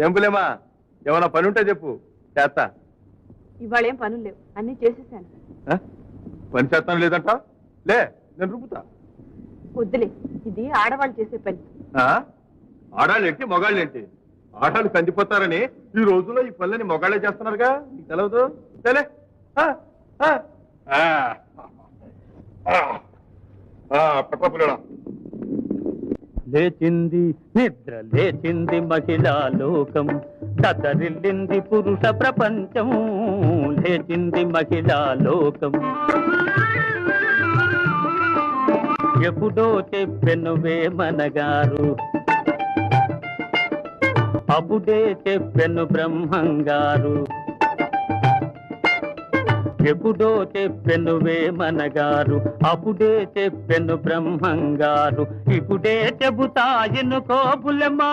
ఏం పులేమా ఏమన్నా పని ఉంటే చెప్పు చేస్తా. ఇవాళ ఏం పనులు లేవు, అన్ని చేసేసాను. పని చేస్తాను లేదంట లే నేను రుపుతా. వద్దులే, ఇది ఆడవాళ్ళు చేసే పని. ఆడాళ్ళేంటి మొగాళ్ళేంటి? ఆడాళ్ళు కందిపోతారని ఈ రోజుల్లో ఈ పనులని మొగాళ్ళే చేస్తున్నారుగా, నీకు తెలవదు? తెలే పట్టపులేడా లేచింది నిద్ర లేచింది మహిళా లోకం, కదరిల్లింది పురుష ప్రపంచం. లేచింది మహిళా లోకం. ఎప్పుడో చెప్పెను వేమనగారు, అప్పుడే చెప్పెను బ్రహ్మంగారు. ఎప్పుడో చెప్పెను వేమనగారు, అప్పుడే చెప్పెను బ్రహ్మంగారు. ఇప్పుడే చెబుతా ఎన్నుకో బులెమా.